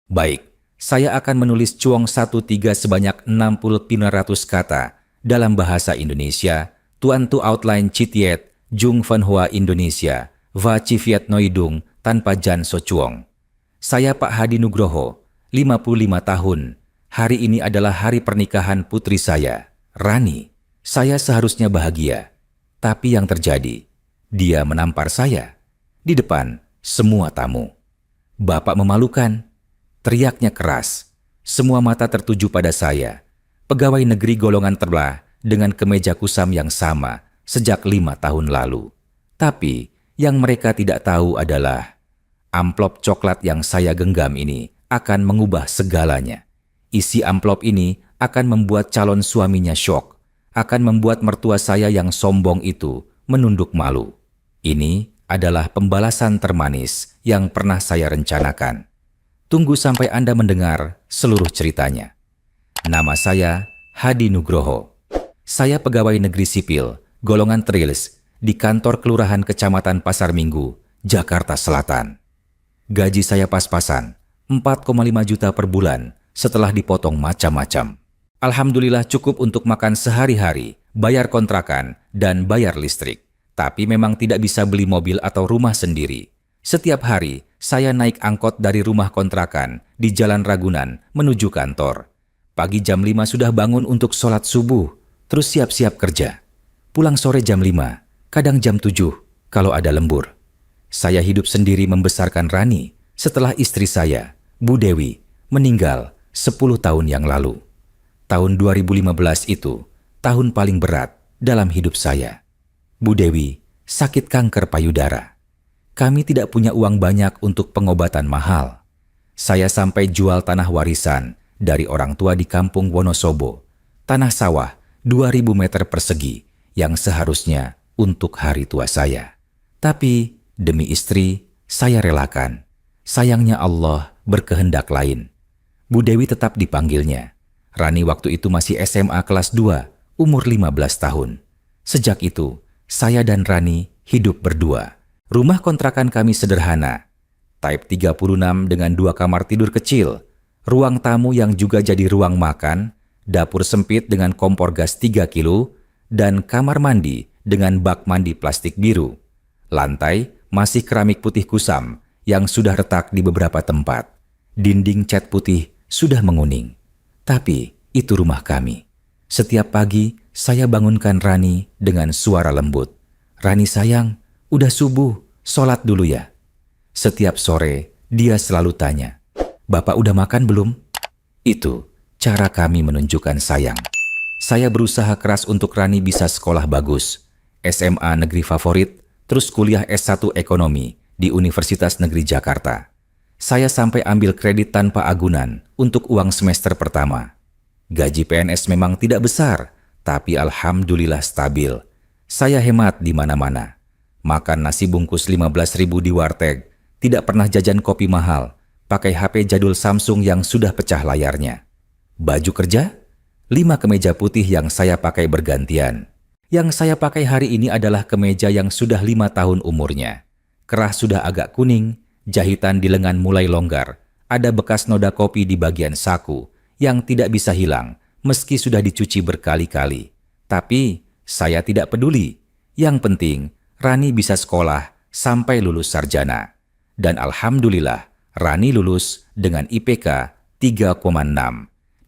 Baik, saya akan menulis Chuang 13 sebanyak 60.500 kata dalam bahasa Indonesia. Tuan tu outline Chitiet, Jung Van Hoa Indonesia, Va Chiviet Noidung tanpa Jan So Chuang. Saya Pak Hadi Nugroho, 55 tahun. Hari ini adalah hari pernikahan putri saya, Rani. Saya seharusnya bahagia. Tapi yang terjadi, dia menampar saya di depan semua tamu. Bapak memalukan, teriaknya keras. Semua mata tertuju pada saya, pegawai negeri golongan terbelah dengan kemeja kusam yang sama sejak 5 tahun lalu. Tapi yang mereka tidak tahu adalah amplop coklat yang saya genggam ini akan mengubah segalanya. Isi amplop ini akan membuat calon suaminya syok, akan membuat mertua saya yang sombong itu menunduk malu. Ini adalah pembalasan termanis yang pernah saya rencanakan. Tunggu sampai Anda mendengar seluruh ceritanya. Nama saya Hadi Nugroho. Saya pegawai negeri sipil, golongan Trils, di kantor kelurahan Kecamatan Pasar Minggu, Jakarta Selatan. Gaji saya pas-pasan, 4,5 juta per bulan setelah dipotong macam-macam. Alhamdulillah cukup untuk makan sehari-hari, bayar kontrakan, dan bayar listrik. Tapi memang tidak bisa beli mobil atau rumah sendiri. Setiap hari, saya naik angkot dari rumah kontrakan di Jalan Ragunan menuju kantor. Pagi jam 5 sudah bangun untuk sholat subuh, terus siap-siap kerja. Pulang sore jam 5, kadang jam 7 kalau ada lembur. Saya hidup sendiri membesarkan Rani setelah istri saya, Bu Dewi, meninggal 10 tahun yang lalu. Tahun 2015 itu tahun paling berat dalam hidup saya. Bu Dewi sakit kanker payudara. Kami tidak punya uang banyak untuk pengobatan mahal. Saya sampai jual tanah warisan dari orang tua di kampung Wonosobo. Tanah sawah 2.000 meter persegi yang seharusnya untuk hari tua saya. Tapi demi istri, saya relakan. Sayangnya Allah berkehendak lain. Bu Dewi tetap dipanggilnya. Rani waktu itu masih SMA kelas 2, umur 15 tahun. Sejak itu, saya dan Rani hidup berdua. Rumah kontrakan kami sederhana. Type 36 dengan 2 kamar tidur kecil, ruang tamu yang juga jadi ruang makan, dapur sempit dengan kompor gas 3 kilo, dan kamar mandi dengan bak mandi plastik biru. Lantai masih keramik putih kusam yang sudah retak di beberapa tempat. Dinding cat putih sudah menguning. Tapi itu rumah kami. Setiap pagi saya bangunkan Rani dengan suara lembut. Rani sayang, udah subuh, sholat dulu ya. Setiap sore dia selalu tanya, Bapak udah makan belum? Itu cara kami menunjukkan sayang. Saya berusaha keras untuk Rani bisa sekolah bagus. SMA negeri favorit, terus kuliah S1 ekonomi di Universitas Negeri Jakarta. Saya sampai ambil kredit tanpa agunan untuk uang semester pertama. Gaji PNS memang tidak besar, tapi alhamdulillah stabil. Saya hemat di mana-mana. Makan nasi bungkus 15.000 di warteg, tidak pernah jajan kopi mahal, pakai HP jadul Samsung yang sudah pecah layarnya. Baju kerja? 5 kemeja putih yang saya pakai bergantian. Yang saya pakai hari ini adalah kemeja yang sudah 5 tahun umurnya. Kerah sudah agak kuning, jahitan di lengan mulai longgar, ada bekas noda kopi di bagian saku yang tidak bisa hilang meski sudah dicuci berkali-kali. Tapi saya tidak peduli. Yang penting Rani bisa sekolah sampai lulus sarjana. Dan alhamdulillah Rani lulus dengan IPK 3,6.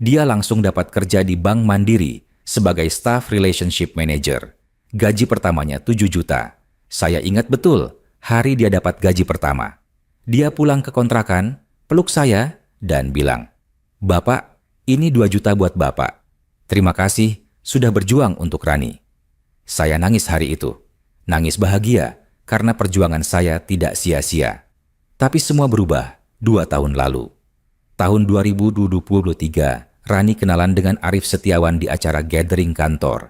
Dia langsung dapat kerja di Bank Mandiri sebagai Staff Relationship Manager. Gaji pertamanya 7 juta. Saya ingat betul hari dia dapat gaji pertama. Dia pulang ke kontrakan, peluk saya, dan bilang, Bapak, ini 2 juta buat Bapak. Terima kasih sudah berjuang untuk Rani. Saya nangis hari itu. Nangis bahagia karena perjuangan saya tidak sia-sia. Tapi semua berubah 2 tahun lalu. Tahun 2023, Rani kenalan dengan Arif Setiawan di acara gathering kantor.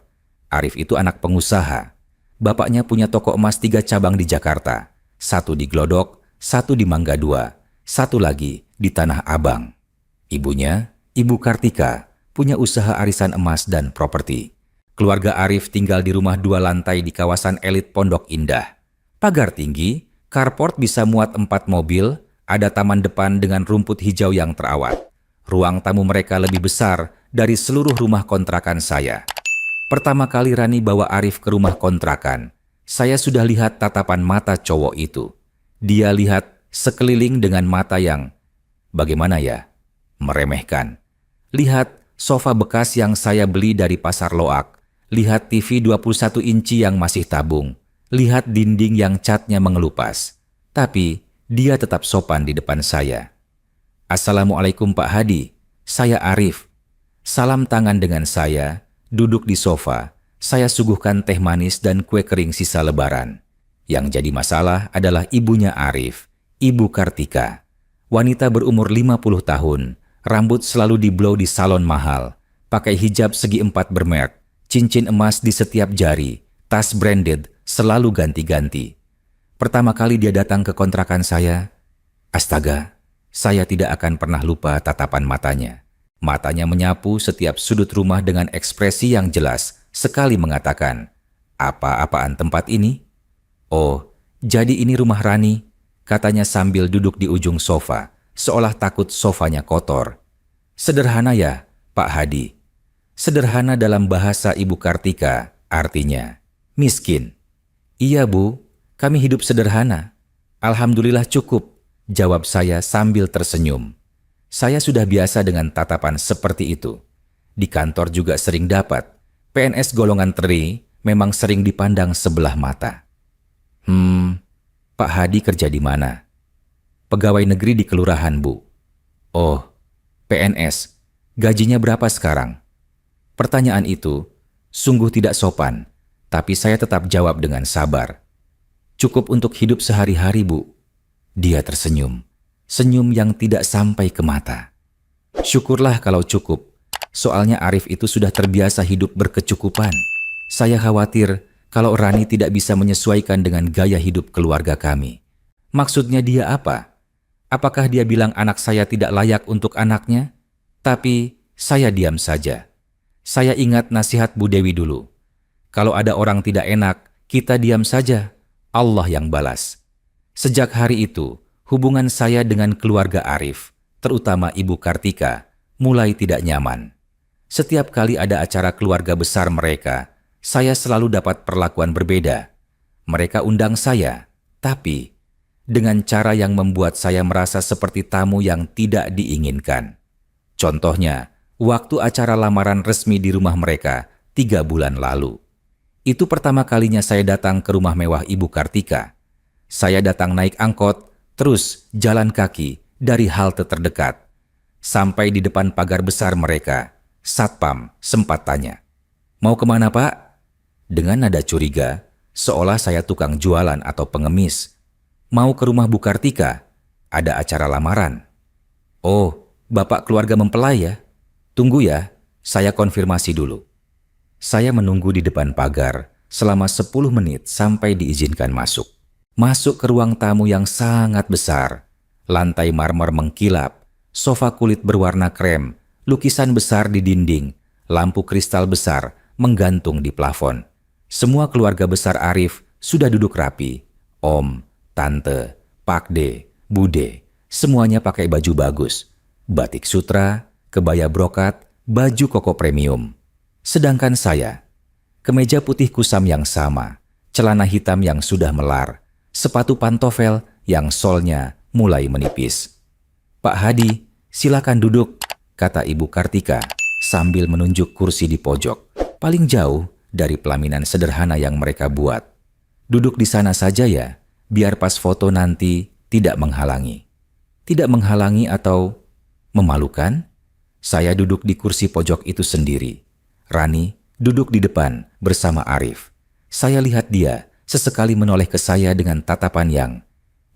Arif itu anak pengusaha. Bapaknya punya toko emas 3 cabang di Jakarta. 1 di Glodok, 1 di Mangga 2, 1 lagi di Tanah Abang. Ibunya, Ibu Kartika, punya usaha arisan emas dan properti. Keluarga Arif tinggal di rumah 2 lantai di kawasan elit Pondok Indah. Pagar tinggi, carport bisa muat 4 mobil, Ada taman depan dengan rumput hijau yang terawat. Ruang tamu mereka lebih besar dari seluruh rumah kontrakan saya. Pertama kali Rani bawa Arif ke rumah kontrakan, saya sudah lihat tatapan mata cowok itu. Dia lihat sekeliling dengan mata yang, bagaimana ya, meremehkan. Lihat sofa bekas yang saya beli dari pasar Loak. Lihat TV 21 inci yang masih tabung. Lihat dinding yang catnya mengelupas. Tapi dia tetap sopan di depan saya. Assalamualaikum Pak Hadi, saya Arif. Salam tangan dengan saya, duduk di sofa. Saya suguhkan teh manis dan kue kering sisa lebaran. Yang jadi masalah adalah ibunya Arif, Ibu Kartika. Wanita berumur 50 tahun, rambut selalu di-blow di salon mahal, pakai hijab segi 4 bermerek, cincin emas di setiap jari, tas branded, selalu ganti-ganti. Pertama kali dia datang ke kontrakan saya, astaga, saya tidak akan pernah lupa tatapan matanya. Matanya menyapu setiap sudut rumah dengan ekspresi yang jelas, sekali mengatakan, "Apa-apaan tempat ini?" "Oh, jadi ini rumah Rani," katanya sambil duduk di ujung sofa, seolah takut sofanya kotor. Sederhana ya, Pak Hadi. Sederhana dalam bahasa Ibu Kartika, artinya miskin. Iya Bu, kami hidup sederhana. Alhamdulillah cukup, jawab saya sambil tersenyum. Saya sudah biasa dengan tatapan seperti itu. Di kantor juga sering dapat. PNS golongan teri memang sering dipandang sebelah mata. Pak Hadi kerja di mana? Pegawai negeri di kelurahan, Bu. Oh, PNS. Gajinya berapa sekarang? Pertanyaan itu sungguh tidak sopan, tapi saya tetap jawab dengan sabar. Cukup untuk hidup sehari-hari, Bu. Dia tersenyum, senyum yang tidak sampai ke mata. Syukurlah kalau cukup, soalnya Arif itu sudah terbiasa hidup berkecukupan. Saya khawatir kalau Rani tidak bisa menyesuaikan dengan gaya hidup keluarga kami. Maksudnya dia apa? Apakah dia bilang anak saya tidak layak untuk anaknya? Tapi saya diam saja. Saya ingat nasihat Bu Dewi dulu. Kalau ada orang tidak enak, kita diam saja. Allah yang balas. Sejak hari itu, hubungan saya dengan keluarga Arif, terutama Ibu Kartika, mulai tidak nyaman. Setiap kali ada acara keluarga besar mereka, saya selalu dapat perlakuan berbeda. Mereka undang saya, tapi dengan cara yang membuat saya merasa seperti tamu yang tidak diinginkan. Contohnya, waktu acara lamaran resmi di rumah mereka 3 bulan lalu. Itu pertama kalinya saya datang ke rumah mewah Ibu Kartika. Saya datang naik angkot, terus jalan kaki dari halte terdekat. Sampai di depan pagar besar mereka, Satpam sempat tanya, "Mau kemana Pak?" Dengan nada curiga, seolah saya tukang jualan atau pengemis. "Mau ke rumah Bu Kartika, ada acara lamaran." "Oh, Bapak keluarga mempelai ya? Tunggu ya, saya konfirmasi dulu." Saya menunggu di depan pagar selama 10 menit sampai diizinkan masuk. Masuk ke ruang tamu yang sangat besar. Lantai marmer mengkilap, sofa kulit berwarna krem, lukisan besar di dinding, lampu kristal besar menggantung di plafon. Semua keluarga besar Arif sudah duduk rapi. Om, Tante, Pakde, Bude, semuanya pakai baju bagus. Batik sutra, kebaya brokat, baju koko premium. Sedangkan saya, kemeja putih kusam yang sama, celana hitam yang sudah melar, sepatu pantofel yang solnya mulai menipis. "Pak Hadi, silakan duduk," kata Ibu Kartika sambil menunjuk kursi di pojok, paling jauh dari pelaminan sederhana yang mereka buat. "Duduk di sana saja ya, biar pas foto nanti tidak menghalangi." Tidak menghalangi atau memalukan? Saya duduk di kursi pojok itu sendiri. Rani duduk di depan bersama Arif. Saya lihat dia sesekali menoleh ke saya dengan tatapan yang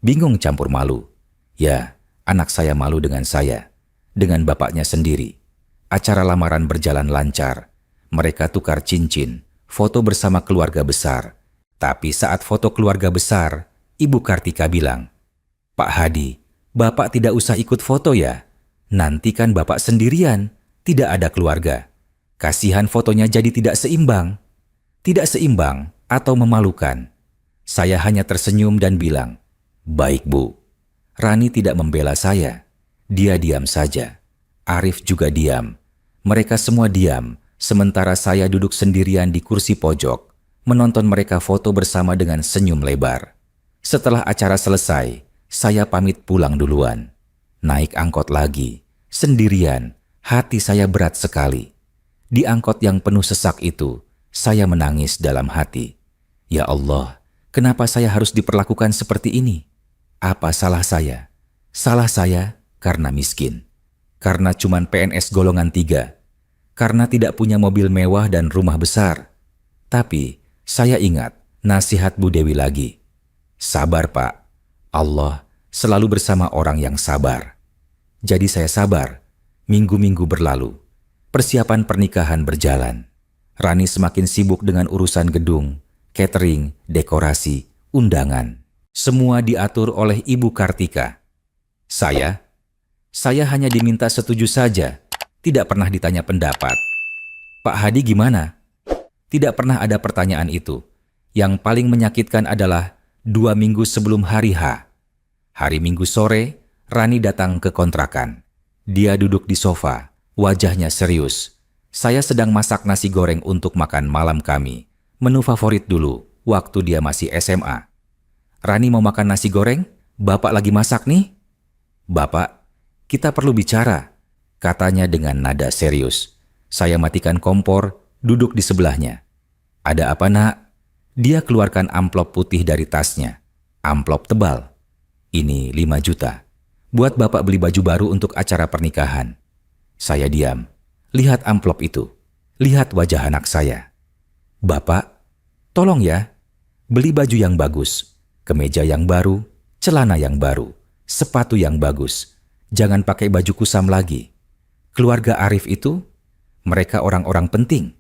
bingung campur malu. Ya, anak saya malu dengan saya, dengan bapaknya sendiri. Acara lamaran berjalan lancar. Mereka tukar cincin, foto bersama keluarga besar. Tapi saat foto keluarga besar, Ibu Kartika bilang, "Pak Hadi, Bapak tidak usah ikut foto ya. Nanti kan Bapak sendirian, tidak ada keluarga. Kasihan fotonya jadi tidak seimbang." Tidak seimbang atau memalukan. Saya hanya tersenyum dan bilang, "Baik Bu." Rani tidak membela saya. Dia diam saja. Arif juga diam. Mereka semua diam, sementara saya duduk sendirian di kursi pojok, menonton mereka foto bersama dengan senyum lebar. Setelah acara selesai, saya pamit pulang duluan. Naik angkot lagi, sendirian, hati saya berat sekali. Di angkot yang penuh sesak itu, saya menangis dalam hati. Ya Allah, kenapa saya harus diperlakukan seperti ini? Apa salah saya? Salah saya karena miskin. Karena cuman PNS golongan 3. Karena tidak punya mobil mewah dan rumah besar. Tapi saya ingat nasihat Bu Dewi lagi. Sabar Pak, Allah selalu bersama orang yang sabar. Jadi saya sabar. Minggu-minggu berlalu. Persiapan pernikahan berjalan. Rani semakin sibuk dengan urusan gedung, catering, dekorasi, undangan. Semua diatur oleh Ibu Kartika. Saya hanya diminta setuju saja, tidak pernah ditanya pendapat. Pak Hadi gimana? Tidak pernah ada pertanyaan itu. Yang paling menyakitkan adalah 2 minggu sebelum hari H. Hari Minggu sore, Rani datang ke kontrakan. Dia duduk di sofa, wajahnya serius. Saya sedang masak nasi goreng untuk makan malam kami. Menu favorit dulu, waktu dia masih SMA. Rani mau makan nasi goreng? Bapak lagi masak nih? Bapak, kita perlu bicara, katanya dengan nada serius. Saya matikan kompor, duduk di sebelahnya. Ada apa nak? Dia keluarkan amplop putih dari tasnya. Amplop tebal. Ini 5 juta. Buat bapak beli baju baru untuk acara pernikahan. Saya diam. Lihat amplop itu. Lihat wajah anak saya. Bapak, tolong ya. Beli baju yang bagus. Kemeja yang baru. Celana yang baru. Sepatu yang bagus. Jangan pakai baju kusam lagi. Keluarga Arif itu, mereka orang-orang penting.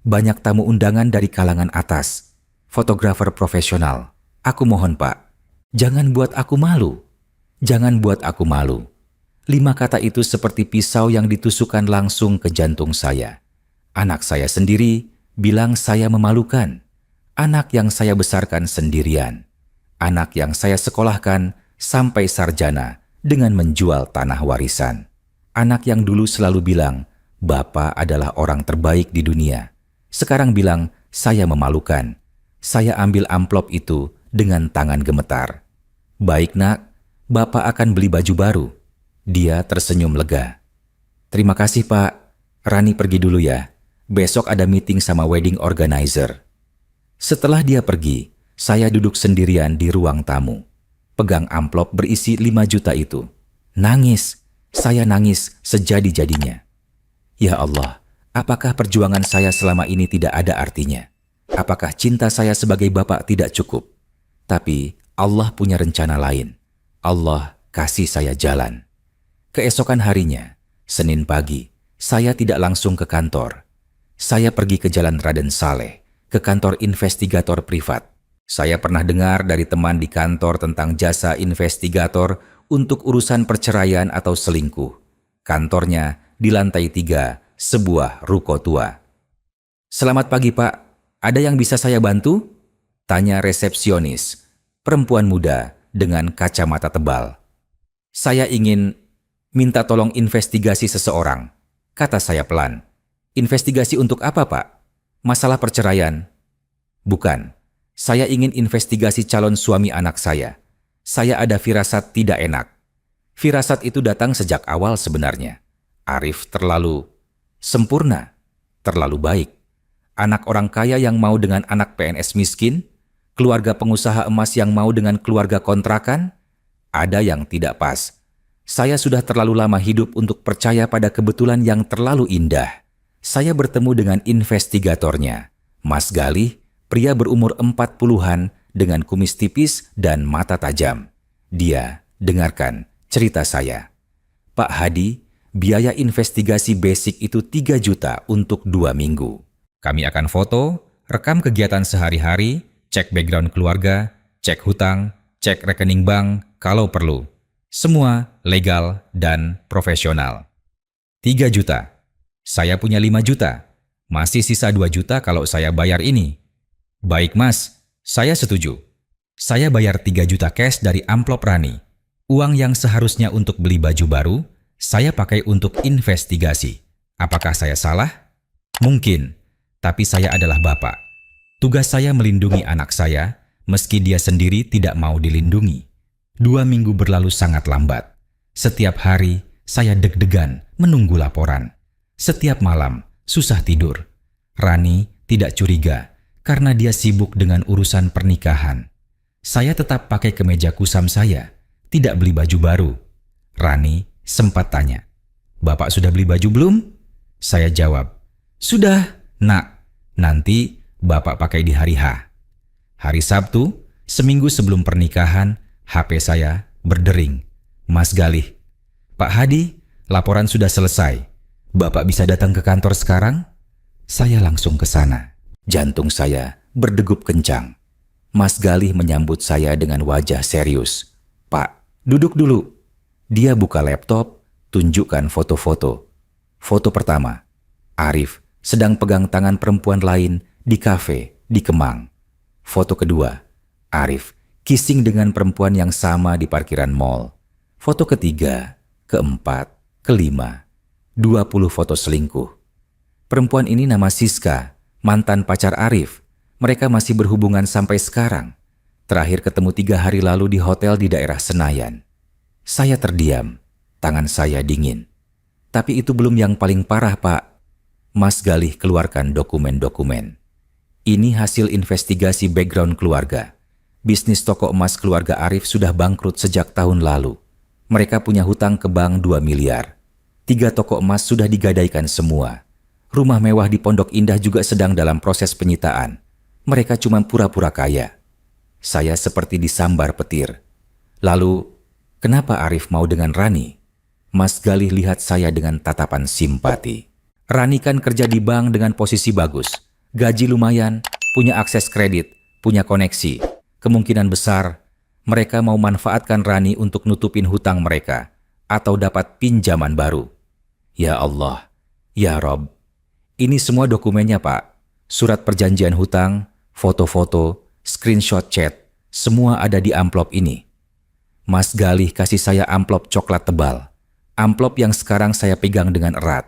Banyak tamu undangan dari kalangan atas. Fotografer profesional. Aku mohon Pak, jangan buat aku malu. Jangan buat aku malu. 5 kata itu seperti pisau yang ditusukkan langsung ke jantung saya. Anak saya sendiri bilang saya memalukan. Anak yang saya besarkan sendirian. Anak yang saya sekolahkan sampai sarjana dengan menjual tanah warisan. Anak yang dulu selalu bilang, Bapak adalah orang terbaik di dunia. Sekarang bilang, saya memalukan. Saya ambil amplop itu dengan tangan gemetar. Baik nak, Bapak akan beli baju baru. Dia tersenyum lega. Terima kasih Pak, Rani pergi dulu ya. Besok ada meeting sama wedding organizer. Setelah dia pergi, saya duduk sendirian di ruang tamu. Pegang amplop berisi 5 juta itu. Nangis, saya nangis sejadi-jadinya. Ya Allah, apakah perjuangan saya selama ini tidak ada artinya? Apakah cinta saya sebagai bapak tidak cukup? Tapi Allah punya rencana lain. Allah kasih saya jalan. Keesokan harinya, Senin pagi, saya tidak langsung ke kantor. Saya pergi ke Jalan Raden Saleh, ke kantor investigator privat. Saya pernah dengar dari teman di kantor tentang jasa investigator untuk urusan perceraian atau selingkuh. Kantornya di lantai 3, sebuah ruko tua. Selamat pagi Pak. Ada yang bisa saya bantu? Tanya resepsionis, perempuan muda dengan kacamata tebal. Saya ingin minta tolong investigasi seseorang, kata saya pelan. Investigasi untuk apa Pak? Masalah perceraian? Bukan, saya ingin investigasi calon suami anak saya. Saya ada firasat tidak enak. Firasat itu datang sejak awal sebenarnya. Arif terlalu sempurna, terlalu baik. Anak orang kaya yang mau dengan anak PNS miskin, keluarga pengusaha emas yang mau dengan keluarga kontrakan, ada yang tidak pas. Saya sudah terlalu lama hidup untuk percaya pada kebetulan yang terlalu indah. Saya bertemu dengan investigatornya, Mas Galih, pria berumur 40-an dengan kumis tipis dan mata tajam. Dia dengarkan cerita saya. Pak Hadi, biaya investigasi basic itu 3 juta untuk 2 minggu. Kami akan foto, rekam kegiatan sehari-hari, cek background keluarga, cek hutang, cek rekening bank kalau perlu. Semua legal dan profesional. 3 juta. Saya punya 5 juta. Masih sisa 2 juta kalau saya bayar ini. Baik mas, saya setuju. Saya bayar 3 juta cash dari amplop Rani. Uang yang seharusnya untuk beli baju baru, saya pakai untuk investigasi. Apakah saya salah? Mungkin, tapi saya adalah bapak. Tugas saya melindungi anak saya, meski dia sendiri tidak mau dilindungi. 2 minggu berlalu sangat lambat. Setiap hari, saya deg-degan menunggu laporan. Setiap malam, susah tidur. Rani tidak curiga, karena dia sibuk dengan urusan pernikahan. Saya tetap pakai kemeja kusam saya, tidak beli baju baru. Rani sempat tanya, "Bapak sudah beli baju belum?" Saya jawab, "Sudah, Nak. Nanti Bapak pakai di hari H." Hari Sabtu, seminggu sebelum pernikahan, HP saya berdering. "Mas Galih, Pak Hadi, laporan sudah selesai. Bapak bisa datang ke kantor sekarang?" Saya langsung ke sana. Jantung saya berdegup kencang. Mas Galih menyambut saya dengan wajah serius. "Pak, duduk dulu." Dia buka laptop, tunjukkan foto-foto. Foto pertama, Arif sedang pegang tangan perempuan lain di kafe di Kemang. Foto kedua, Arif kissing dengan perempuan yang sama di parkiran mall. Foto ketiga, keempat, kelima, 20 foto selingkuh. Perempuan ini nama Siska, mantan pacar Arif. Mereka masih berhubungan sampai sekarang. Terakhir ketemu 3 hari lalu di hotel di daerah Senayan. Saya terdiam, tangan saya dingin. Tapi itu belum yang paling parah, Pak. Mas Galih keluarkan dokumen-dokumen. Ini hasil investigasi background keluarga. Bisnis toko emas keluarga Arif sudah bangkrut sejak tahun lalu. Mereka punya hutang ke bank 2 miliar. 3 toko emas sudah digadaikan semua. Rumah mewah di Pondok Indah juga sedang dalam proses penyitaan. Mereka cuma pura-pura kaya. Saya seperti disambar petir. Lalu, kenapa Arif mau dengan Rani? Mas Galih lihat saya dengan tatapan simpati. Rani kan kerja di bank dengan posisi bagus. Gaji lumayan, punya akses kredit, punya koneksi. Kemungkinan besar, mereka mau manfaatkan Rani untuk nutupin hutang mereka atau dapat pinjaman baru. Ya Allah, ya Rob. Ini semua dokumennya, Pak. Surat perjanjian hutang, foto-foto, screenshot chat, semua ada di amplop ini. Mas Galih kasih saya amplop coklat tebal. Amplop yang sekarang saya pegang dengan erat.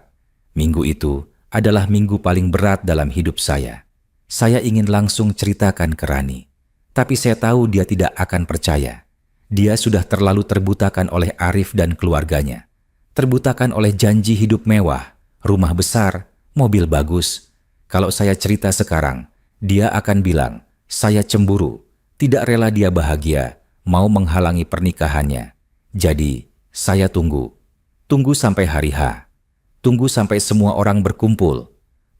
Minggu itu adalah minggu paling berat dalam hidup saya. Saya ingin langsung ceritakan ke Rani. Tapi saya tahu dia tidak akan percaya. Dia sudah terlalu terbutakan oleh Arif dan keluarganya. Terbutakan oleh janji hidup mewah, rumah besar, mobil bagus. Kalau saya cerita sekarang, dia akan bilang, saya cemburu, tidak rela dia bahagia, mau menghalangi pernikahannya. Jadi, saya tunggu. Tunggu sampai hari H. Tunggu sampai semua orang berkumpul.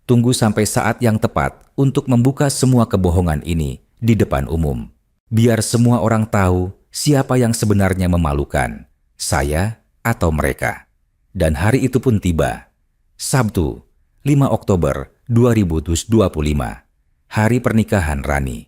Tunggu sampai saat yang tepat untuk membuka semua kebohongan ini di depan umum. Biar semua orang tahu siapa yang sebenarnya memalukan, saya atau mereka. Dan hari itu pun tiba. Sabtu, 5 Oktober 2025. Hari pernikahan Rani.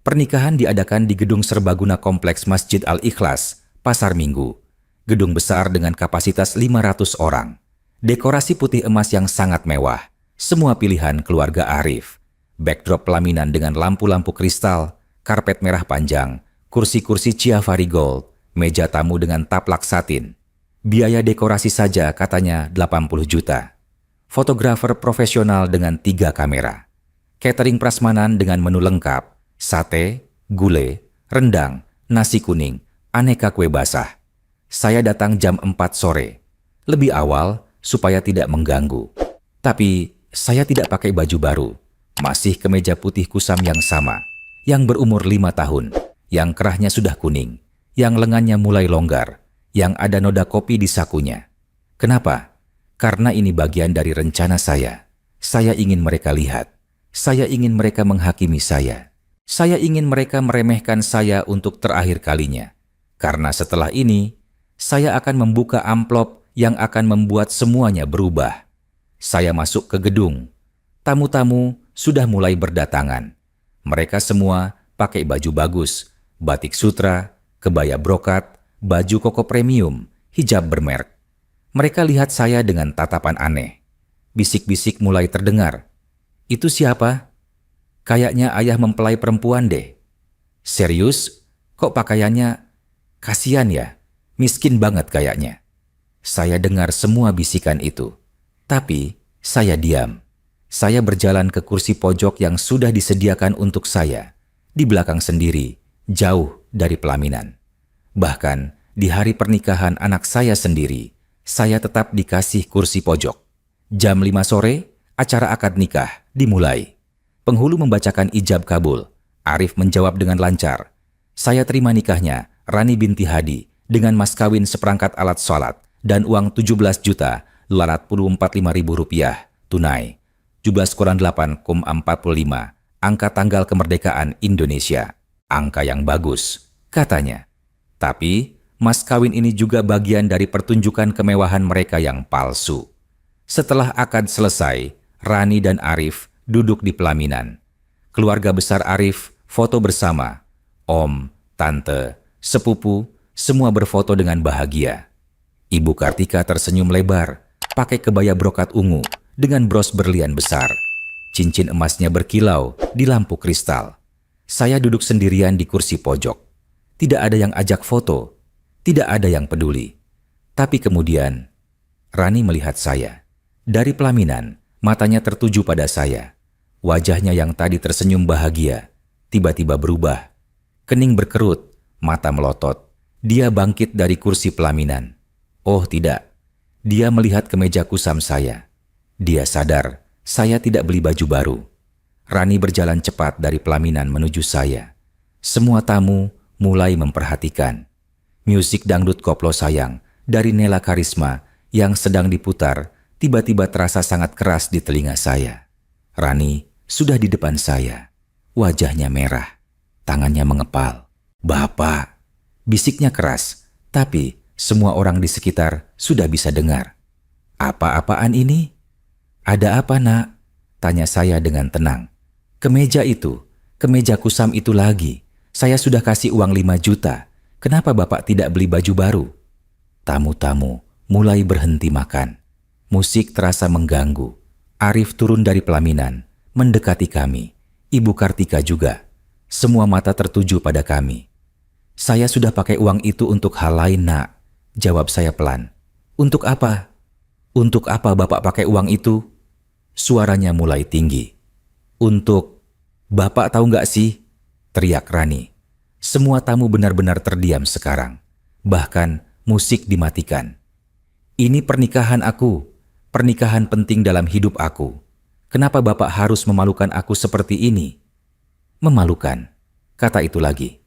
Pernikahan diadakan di Gedung Serbaguna Kompleks Masjid Al-Ikhlas, Pasar Minggu. Gedung besar dengan kapasitas 500 orang. Dekorasi putih emas yang sangat mewah. Semua pilihan keluarga Arif. Backdrop pelaminan dengan lampu-lampu kristal, karpet merah panjang, kursi-kursi Chiavari Gold, meja tamu dengan taplak satin. Biaya dekorasi saja katanya 80 juta. Fotografer profesional dengan 3 kamera. Catering prasmanan dengan menu lengkap, sate, gulai, rendang, nasi kuning, aneka kue basah. Saya datang jam 4 sore. Lebih awal supaya tidak mengganggu. Tapi saya tidak pakai baju baru. Masih kemeja putih kusam yang sama, yang berumur 5 tahun, yang kerahnya sudah kuning, yang lengannya mulai longgar, yang ada noda kopi di sakunya. Kenapa? Karena ini bagian dari rencana saya. Saya ingin mereka lihat. Saya ingin mereka menghakimi saya. Saya ingin mereka meremehkan saya untuk terakhir kalinya. Karena setelah ini, saya akan membuka amplop yang akan membuat semuanya berubah. Saya masuk ke gedung. Tamu-tamu sudah mulai berdatangan. Mereka semua pakai baju bagus, batik sutra, kebaya brokat, baju koko premium, hijab bermerek. Mereka lihat saya dengan tatapan aneh. Bisik-bisik mulai terdengar. Itu siapa? Kayaknya ayah mempelai perempuan deh. Serius? Kok pakaiannya? Kasian ya. Miskin banget kayaknya. Saya dengar semua bisikan itu. Tapi, saya diam. Saya berjalan ke kursi pojok yang sudah disediakan untuk saya. Di belakang sendiri, jauh dari pelaminan. Bahkan, di hari pernikahan anak saya sendiri, saya tetap dikasih kursi pojok. Jam 5 sore, acara akad nikah dimulai. Penghulu membacakan ijab kabul. Arif menjawab dengan lancar. Saya terima nikahnya, Rani binti Hadi, dengan mas kawin seperangkat alat sholat dan uang 17.845.000 rupiah tunai. 17,8,45, angka tanggal kemerdekaan Indonesia. Angka yang bagus, katanya. Tapi, mas kawin ini juga bagian dari pertunjukan kemewahan mereka yang palsu. Setelah akad selesai, Rani dan Arif duduk di pelaminan. Keluarga besar Arif foto bersama. Om, tante, sepupu, semua berfoto dengan bahagia. Ibu Kartika tersenyum lebar, pakai kebaya brokat ungu dengan bros berlian besar. Cincin emasnya berkilau di lampu kristal. Saya duduk sendirian di kursi pojok. Tidak ada yang ajak foto, tidak ada yang peduli. Tapi kemudian, Rani melihat saya. Dari pelaminan, matanya tertuju pada saya. Wajahnya yang tadi tersenyum bahagia, tiba-tiba berubah. Kening berkerut, mata melotot. Dia bangkit dari kursi pelaminan. Oh tidak, dia melihat kemeja kusam saya. Dia sadar, saya tidak beli baju baru. Rani berjalan cepat dari pelaminan menuju saya. Semua tamu mulai memperhatikan. Musik dangdut koplo sayang dari Nela Karisma yang sedang diputar tiba-tiba terasa sangat keras di telinga saya. Rani sudah di depan saya. Wajahnya merah, tangannya mengepal. "Bapak!" Bisiknya keras, tapi semua orang di sekitar sudah bisa dengar. "Apa-apaan ini?" "Ada apa, Nak?" tanya saya dengan tenang. "Kemeja itu, kemeja kusam itu lagi. Saya sudah kasih uang 5 juta. Kenapa Bapak tidak beli baju baru?" Tamu-tamu mulai berhenti makan. Musik terasa mengganggu. Arif turun dari pelaminan, mendekati kami. Ibu Kartika juga. Semua mata tertuju pada kami. "Saya sudah pakai uang itu untuk hal lain, Nak," jawab saya pelan. "Untuk apa?" "Untuk apa Bapak pakai uang itu?" Suaranya mulai tinggi. "Untuk..." "Bapak tahu nggak sih?" teriak Rani. Semua tamu benar-benar terdiam sekarang. Bahkan musik dimatikan. "Ini pernikahan aku. Pernikahan penting dalam hidup aku. Kenapa Bapak harus memalukan aku seperti ini?" "Memalukan," kata itu lagi.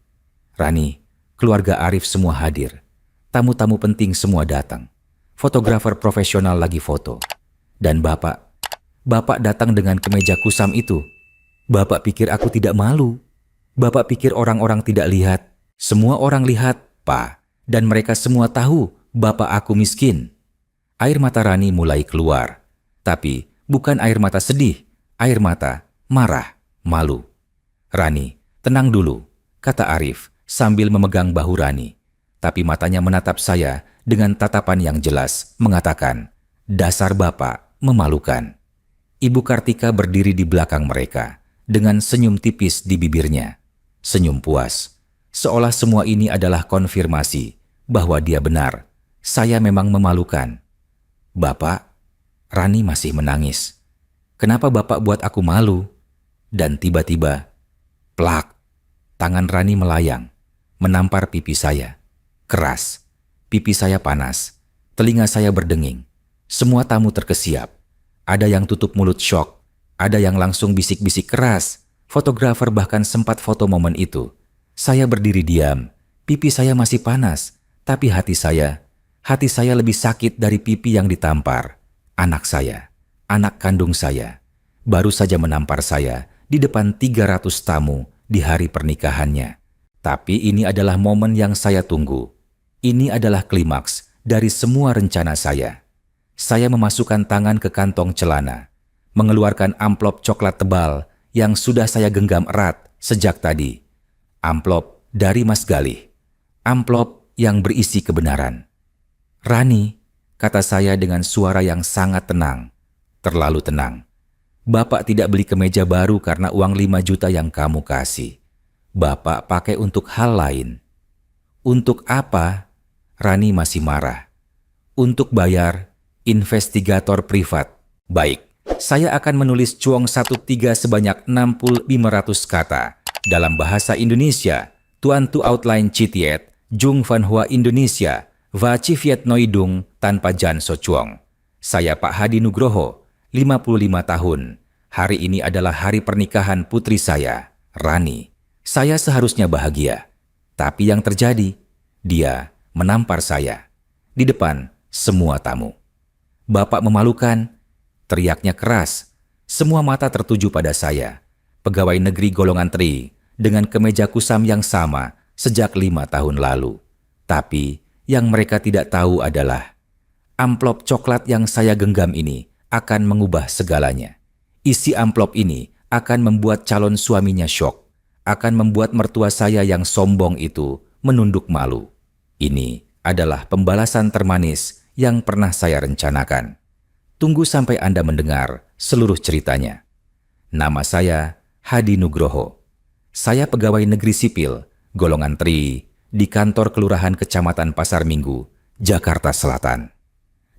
"Rani, keluarga Arif semua hadir. Tamu-tamu penting semua datang. Fotografer profesional lagi foto. Dan Bapak datang dengan kemeja kusam itu. Bapak pikir aku tidak malu? Bapak pikir orang-orang tidak lihat? Semua orang lihat, Pak. Dan mereka semua tahu Bapak aku miskin." Air mata Rani mulai keluar. Tapi bukan air mata sedih, air mata marah, malu. "Rani, tenang dulu," kata Arif sambil memegang bahu Rani. Tapi matanya menatap saya dengan tatapan yang jelas, mengatakan, "Dasar Bapak memalukan." Ibu Kartika berdiri di belakang mereka, dengan senyum tipis di bibirnya. Senyum puas, seolah semua ini adalah konfirmasi bahwa dia benar. Saya memang memalukan. "Bapak," Rani masih menangis. "Kenapa Bapak buat aku malu?" Dan tiba-tiba, plak, tangan Rani melayang, menampar pipi saya. Keras, pipi saya panas, telinga saya berdenging. Semua tamu terkesiap. Ada yang tutup mulut syok, ada yang langsung bisik-bisik keras. Fotografer bahkan sempat foto momen itu. Saya berdiri diam, pipi saya masih panas, tapi hati saya lebih sakit dari pipi yang ditampar. Anak saya, anak kandung saya, baru saja menampar saya di depan 300 tamu di hari pernikahannya. Tapi ini adalah momen yang saya tunggu. Ini adalah klimaks dari semua rencana saya. Saya memasukkan tangan ke kantong celana, mengeluarkan amplop coklat tebal yang sudah saya genggam erat sejak tadi. Amplop dari Mas Galih. Amplop yang berisi kebenaran. "Rani," kata saya dengan suara yang sangat tenang, terlalu tenang. "Bapak tidak beli kemeja baru karena uang 5 juta yang kamu kasih. Bapak pakai untuk hal lain." "Untuk apa?" Rani masih marah. Untuk bayar, investigator privat. Baik, saya akan menulis cuong 13 sebanyak 6.500 kata. Dalam bahasa Indonesia, Tuan Tu Outline Chitiet, Jung Van Hoa Indonesia, Va Chi Viet Noi Dung tanpa Jan So Chuong. Saya Pak Hadi Nugroho, 55 tahun. Hari ini adalah hari pernikahan putri saya, Rani. Saya seharusnya bahagia. Tapi yang terjadi, dia menampar saya di depan semua tamu. Bapak memalukan, teriaknya keras. Semua mata tertuju pada saya, pegawai negeri golongan tri, dengan kemeja kusam yang sama sejak 5 tahun lalu. Tapi yang mereka tidak tahu adalah amplop coklat yang saya genggam ini akan mengubah segalanya. Isi amplop ini akan membuat calon suaminya syok, akan membuat mertua saya yang sombong itu menunduk malu. Ini adalah pembalasan termanis yang pernah saya rencanakan. Tunggu sampai Anda mendengar seluruh ceritanya. Nama saya Hadi Nugroho. Saya pegawai negeri sipil, golongan tri, di kantor kelurahan Kecamatan Pasar Minggu, Jakarta Selatan.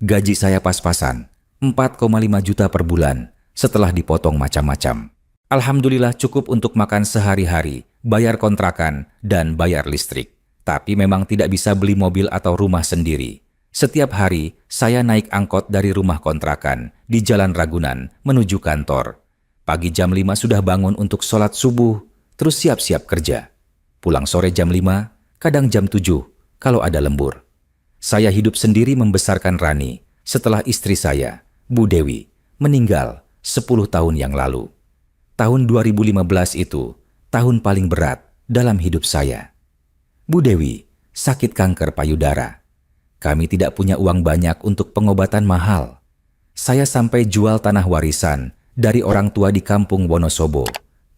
Gaji saya pas-pasan, 4,5 juta per bulan setelah dipotong macam-macam. Alhamdulillah cukup untuk makan sehari-hari, bayar kontrakan, dan bayar listrik. Tapi memang tidak bisa beli mobil atau rumah sendiri. Setiap hari, saya naik angkot dari rumah kontrakan di Jalan Ragunan menuju kantor. Pagi jam 5 sudah bangun untuk sholat subuh, terus siap-siap kerja. Pulang sore jam 5, kadang jam 7, kalau ada lembur. Saya hidup sendiri membesarkan Rani setelah istri saya, Bu Dewi, meninggal 10 tahun yang lalu. Tahun 2015 itu tahun paling berat dalam hidup saya. Bu Dewi sakit kanker payudara. Kami tidak punya uang banyak untuk pengobatan mahal. Saya sampai jual tanah warisan dari orang tua di kampung Wonosobo,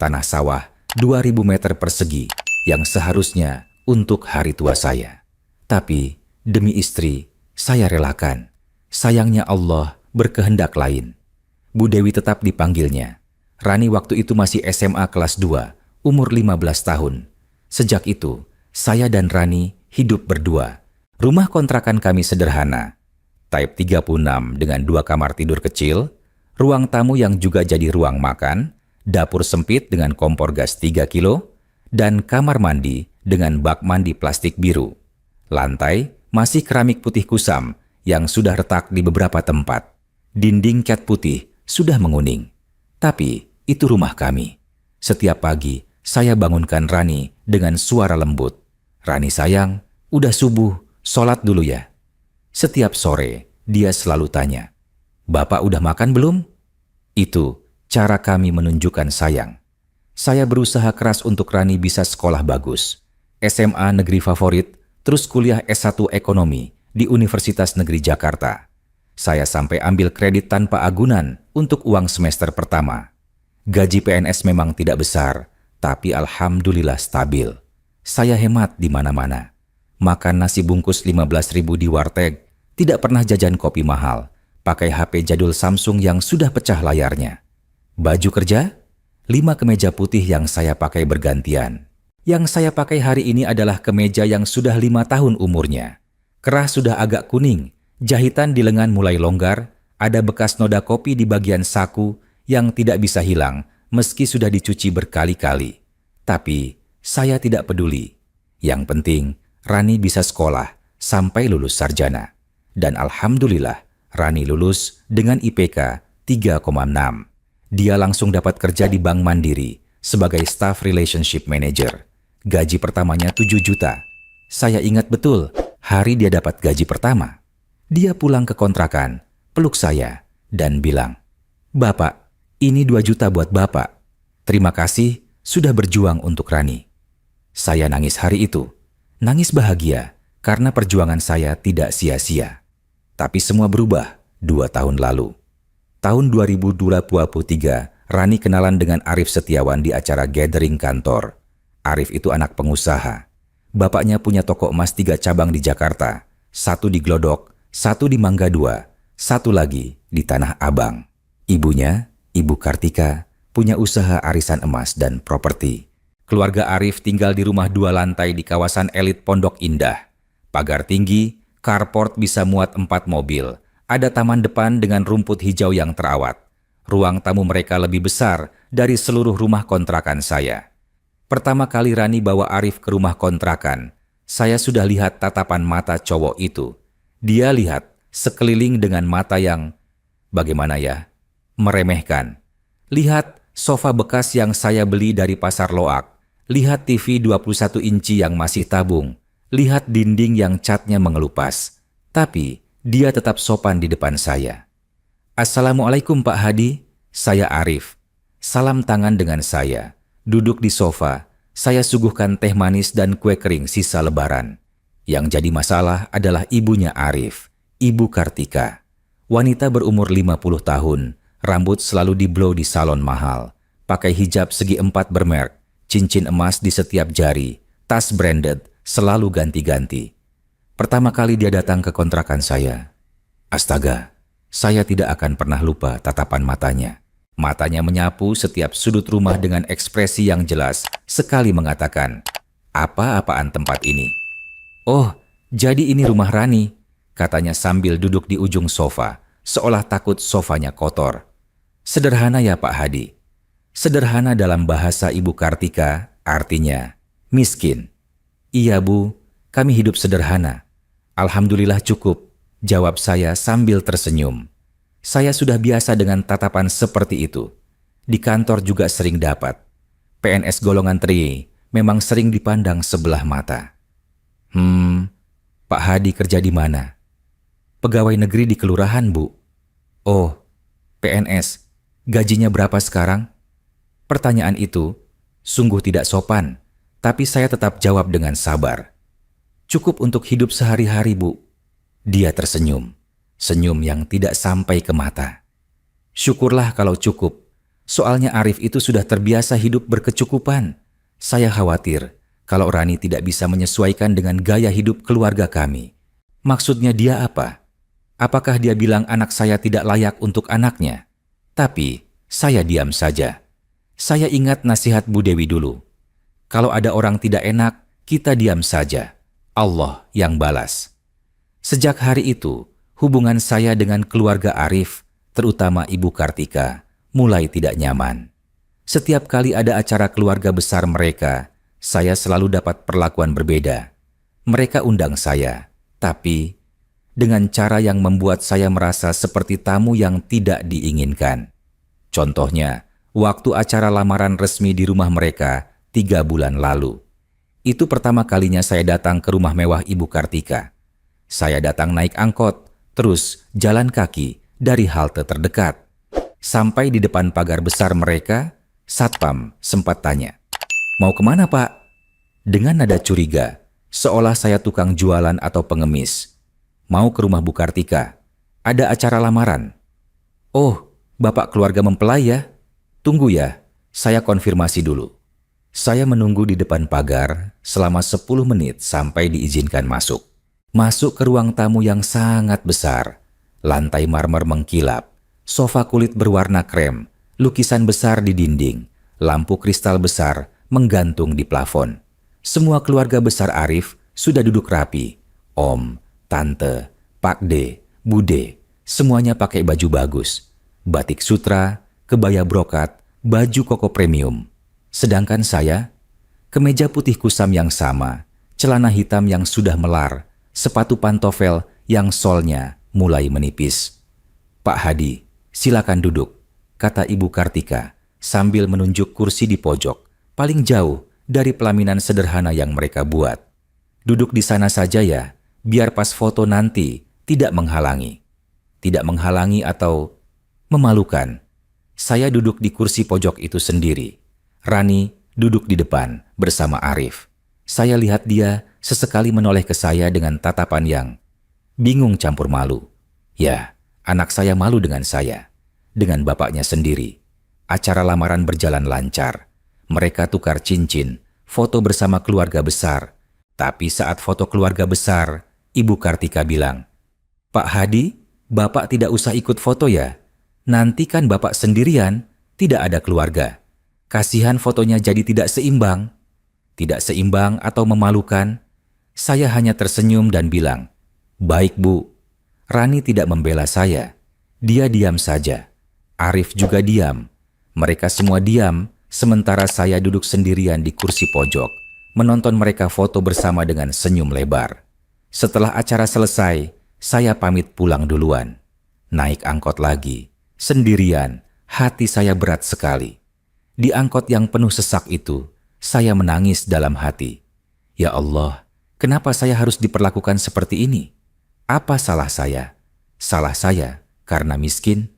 tanah sawah 2000 meter persegi yang seharusnya untuk hari tua saya. Tapi demi istri, saya relakan. Sayangnya Allah berkehendak lain. Bu Dewi tetap dipanggilnya. Rani waktu itu masih SMA kelas 2, umur 15 tahun. Sejak itu, saya dan Rani hidup berdua. Rumah kontrakan kami sederhana. Type 36 dengan 2 kamar tidur kecil, ruang tamu yang juga jadi ruang makan, dapur sempit dengan kompor gas 3 kilo, dan kamar mandi dengan bak mandi plastik biru. Lantai masih keramik putih kusam yang sudah retak di beberapa tempat. Dinding cat putih sudah menguning. Tapi itu rumah kami. Setiap pagi, saya bangunkan Rani dengan suara lembut. Rani sayang, udah subuh, sholat dulu ya. Setiap sore, dia selalu tanya, Bapak udah makan belum? Itu cara kami menunjukkan sayang. Saya berusaha keras untuk Rani bisa sekolah bagus. SMA negeri favorit, terus kuliah S1 ekonomi di Universitas Negeri Jakarta. Saya sampai ambil kredit tanpa agunan untuk uang semester pertama. Gaji PNS memang tidak besar, tapi alhamdulillah stabil. Saya hemat di mana-mana. Makan nasi bungkus 15.000 di warteg, tidak pernah jajan kopi mahal, pakai HP jadul Samsung yang sudah pecah layarnya. Baju kerja? 5 kemeja putih yang saya pakai bergantian. Yang saya pakai hari ini adalah kemeja yang sudah 5 tahun umurnya. Kerah sudah agak kuning, jahitan di lengan mulai longgar, ada bekas noda kopi di bagian saku yang tidak bisa hilang meski sudah dicuci berkali-kali. Tapi saya tidak peduli. Yang penting Rani bisa sekolah sampai lulus sarjana. Dan alhamdulillah Rani lulus dengan IPK 3,6. Dia langsung dapat kerja di Bank Mandiri sebagai Staff Relationship Manager. Gaji pertamanya 7 juta. Saya ingat betul hari dia dapat gaji pertama. Dia pulang ke kontrakan, peluk saya, dan bilang, Bapak, ini 2 juta buat Bapak. Terima kasih sudah berjuang untuk Rani. Saya nangis hari itu. Nangis bahagia karena perjuangan saya tidak sia-sia. Tapi semua berubah 2 tahun lalu. Tahun 2023, Rani kenalan dengan Arif Setiawan di acara gathering kantor. Arif itu anak pengusaha. Bapaknya punya toko emas 3 cabang di Jakarta. 1 di Glodok, 1 di Mangga 2, 1 lagi di Tanah Abang. Ibunya, Ibu Kartika, punya usaha arisan emas dan properti. Keluarga Arif tinggal di rumah 2 lantai di kawasan elit Pondok Indah. Pagar tinggi, carport bisa muat 4 mobil. Ada taman depan dengan rumput hijau yang terawat. Ruang tamu mereka lebih besar dari seluruh rumah kontrakan saya. Pertama kali Rani bawa Arif ke rumah kontrakan, saya sudah lihat tatapan mata cowok itu. Dia lihat sekeliling dengan mata yang, bagaimana ya, meremehkan. Lihat sofa bekas yang saya beli dari pasar Loak. Lihat TV 21 inci yang masih tabung. Lihat dinding yang catnya mengelupas. Tapi dia tetap sopan di depan saya. Assalamualaikum Pak Hadi, saya Arif. Salam tangan dengan saya. Duduk di sofa, saya suguhkan teh manis dan kue kering sisa lebaran. Yang jadi masalah adalah ibunya Arif, Ibu Kartika. Wanita berumur 50 tahun, rambut selalu di-blow di salon mahal. Pakai hijab segi 4 bermerk, cincin emas di setiap jari, tas branded, selalu ganti-ganti. Pertama kali dia datang ke kontrakan saya. Astaga, saya tidak akan pernah lupa tatapan matanya. Matanya menyapu setiap sudut rumah dengan ekspresi yang jelas, sekali mengatakan, "Apa-apaan tempat ini?" "Oh, jadi ini rumah Rani," katanya sambil duduk di ujung sofa, seolah takut sofanya kotor. Sederhana ya Pak Hadi. Sederhana dalam bahasa Ibu Kartika, artinya miskin. "Iya Bu, kami hidup sederhana. Alhamdulillah cukup," jawab saya sambil tersenyum. Saya sudah biasa dengan tatapan seperti itu. Di kantor juga sering dapat. PNS golongan tri memang sering dipandang sebelah mata. Pak Hadi kerja di mana?" "Pegawai negeri di kelurahan, Bu." "Oh, PNS. Gajinya berapa sekarang?" Pertanyaan itu sungguh tidak sopan, tapi saya tetap jawab dengan sabar. "Cukup untuk hidup sehari-hari, Bu." Dia tersenyum. Senyum yang tidak sampai ke mata. Syukurlah kalau cukup. Soalnya Arif itu sudah terbiasa hidup berkecukupan. Saya khawatir kalau Rani tidak bisa menyesuaikan dengan gaya hidup keluarga kami. Maksudnya dia apa? Apakah dia bilang anak saya tidak layak untuk anaknya? Tapi saya diam saja. Saya ingat nasihat Bu Dewi dulu. Kalau ada orang tidak enak, kita diam saja. Allah yang balas. Sejak hari itu, hubungan saya dengan keluarga Arif, terutama Ibu Kartika, mulai tidak nyaman. Setiap kali ada acara keluarga besar mereka, saya selalu dapat perlakuan berbeda. Mereka undang saya, tapi dengan cara yang membuat saya merasa seperti tamu yang tidak diinginkan. Contohnya, waktu acara lamaran resmi di rumah mereka 3 bulan lalu. Itu pertama kalinya saya datang ke rumah mewah Ibu Kartika. Saya datang naik angkot, terus jalan kaki dari halte terdekat. Sampai di depan pagar besar mereka, satpam sempat tanya, "Mau kemana Pak?" Dengan nada curiga, seolah saya tukang jualan atau pengemis. "Mau ke rumah Bu Kartika. Ada acara lamaran." "Oh, Bapak keluarga mempelai ya? Tunggu ya, saya konfirmasi dulu." Saya menunggu di depan pagar selama 10 menit sampai diizinkan masuk. Masuk ke ruang tamu yang sangat besar. Lantai marmer mengkilap, sofa kulit berwarna krem, lukisan besar di dinding, lampu kristal besar menggantung di plafon. Semua keluarga besar Arif sudah duduk rapi. Om, Tante, Pak D, Bude, semuanya pakai baju bagus. Batik sutra, kebaya brokat, baju koko premium. Sedangkan saya, kemeja putih kusam yang sama, celana hitam yang sudah melar, sepatu pantofel yang solnya mulai menipis. "Pak Hadi, silakan duduk," kata Ibu Kartika sambil menunjuk kursi di pojok, paling jauh dari pelaminan sederhana yang mereka buat. "Duduk di sana saja ya, biar pas foto nanti tidak menghalangi." Tidak menghalangi atau memalukan. Saya duduk di kursi pojok itu sendiri. Rani duduk di depan bersama Arif. Saya lihat dia sesekali menoleh ke saya dengan tatapan yang bingung campur malu. Ya, anak saya malu dengan saya, dengan bapaknya sendiri. Acara lamaran berjalan lancar. Mereka tukar cincin, foto bersama keluarga besar. Tapi saat foto keluarga besar, Ibu Kartika bilang, "Pak Hadi, Bapak tidak usah ikut foto ya. Nanti kan Bapak sendirian, tidak ada keluarga. Kasihan fotonya jadi tidak seimbang." Tidak seimbang atau memalukan? Saya hanya tersenyum dan bilang, "Baik Bu." Rani tidak membela saya. Dia diam saja. Arif juga diam. Mereka semua diam, sementara saya duduk sendirian di kursi pojok, menonton mereka foto bersama dengan senyum lebar. Setelah acara selesai, saya pamit pulang duluan. Naik angkot lagi. Sendirian, hati saya berat sekali. Di angkot yang penuh sesak itu, saya menangis dalam hati. Ya Allah, kenapa saya harus diperlakukan seperti ini? Apa salah saya? Salah saya karena miskin?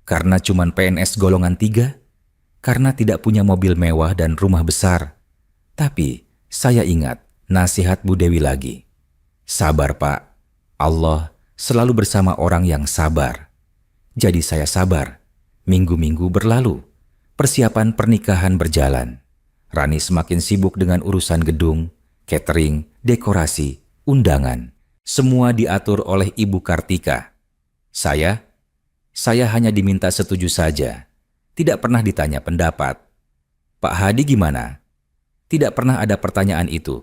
Karena cuman PNS golongan 3? Karena tidak punya mobil mewah dan rumah besar? Tapi saya ingat nasihat Bu Dewi lagi. Sabar Pak, Allah selalu bersama orang yang sabar. Jadi saya sabar. Minggu-minggu berlalu. Persiapan pernikahan berjalan. Rani semakin sibuk dengan urusan gedung, catering, dekorasi, undangan. Semua diatur oleh Ibu Kartika. Saya hanya diminta setuju saja. Tidak pernah ditanya pendapat. Pak Hadi gimana? Tidak pernah ada pertanyaan itu.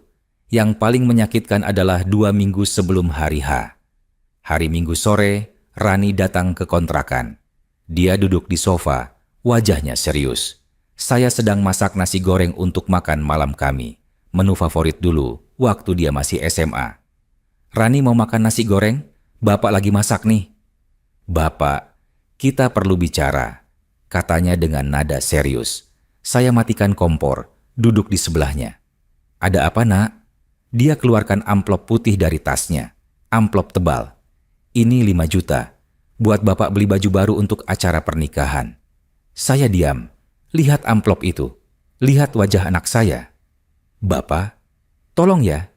Yang paling menyakitkan adalah 2 minggu sebelum hari H. Hari Minggu sore, Rani datang ke kontrakan. Dia duduk di sofa, wajahnya serius. Saya sedang masak nasi goreng untuk makan malam kami. Menu favorit dulu, waktu dia masih SMA. Rani mau makan nasi goreng? Bapak lagi masak nih. Bapak, kita perlu bicara, katanya dengan nada serius. Saya matikan kompor, duduk di sebelahnya. Ada apa nak? Dia keluarkan amplop putih dari tasnya. Amplop tebal. Ini 5 juta. Buat bapak beli baju baru untuk acara pernikahan. Saya diam. Lihat amplop itu. Lihat wajah anak saya. Bapak, tolong ya.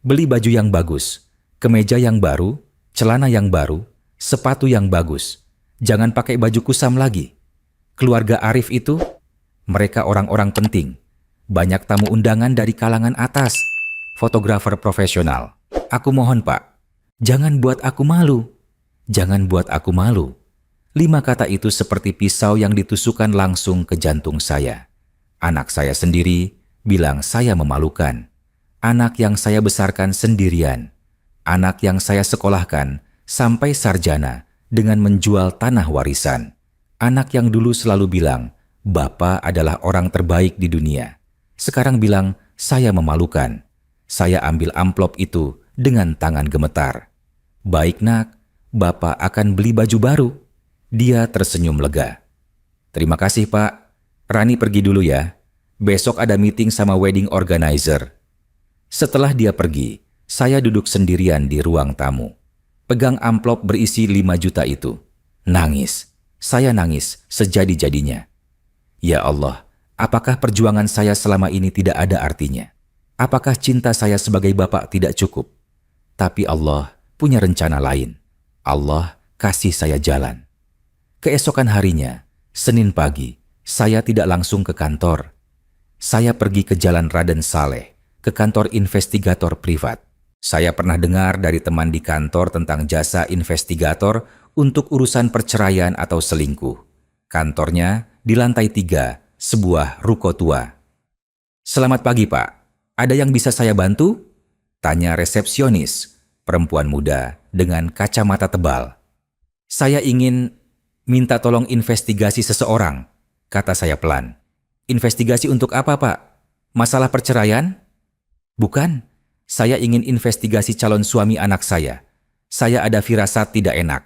Beli baju yang bagus. Kemeja yang baru. Celana yang baru. Sepatu yang bagus. Jangan pakai baju kusam lagi. Keluarga Arif itu, mereka orang-orang penting. Banyak tamu undangan dari kalangan atas. Fotografer profesional. Aku mohon Pak, jangan buat aku malu. Jangan buat aku malu. 5 kata itu seperti pisau yang ditusukkan langsung ke jantung saya. Anak saya sendiri bilang saya memalukan. Anak yang saya besarkan sendirian. Anak yang saya sekolahkan sampai sarjana dengan menjual tanah warisan. Anak yang dulu selalu bilang, Bapak adalah orang terbaik di dunia. Sekarang bilang, saya memalukan. Saya ambil amplop itu dengan tangan gemetar. Baik nak, Bapak akan beli baju baru. Dia tersenyum lega. Terima kasih Pak. Rani pergi dulu ya. Besok ada meeting sama wedding organizer. Setelah dia pergi, saya duduk sendirian di ruang tamu. Pegang amplop berisi 5 juta itu. Nangis. Saya nangis sejadi-jadinya. Ya Allah, apakah perjuangan saya selama ini tidak ada artinya? Apakah cinta saya sebagai bapak tidak cukup? Tapi Allah punya rencana lain. Allah kasih saya jalan. Keesokan harinya, Senin pagi, saya tidak langsung ke kantor. Saya pergi ke Jalan Raden Saleh, ke kantor investigator privat. Saya pernah dengar dari teman di kantor tentang jasa investigator untuk urusan perceraian atau selingkuh. Kantornya di lantai 3, sebuah ruko tua. Selamat pagi Pak, ada yang bisa saya bantu? Tanya resepsionis, perempuan muda dengan kacamata tebal. Saya ingin minta tolong investigasi seseorang, kata saya pelan. Investigasi untuk apa Pak? Masalah perceraian? Bukan, saya ingin investigasi calon suami anak saya. Saya ada firasat tidak enak.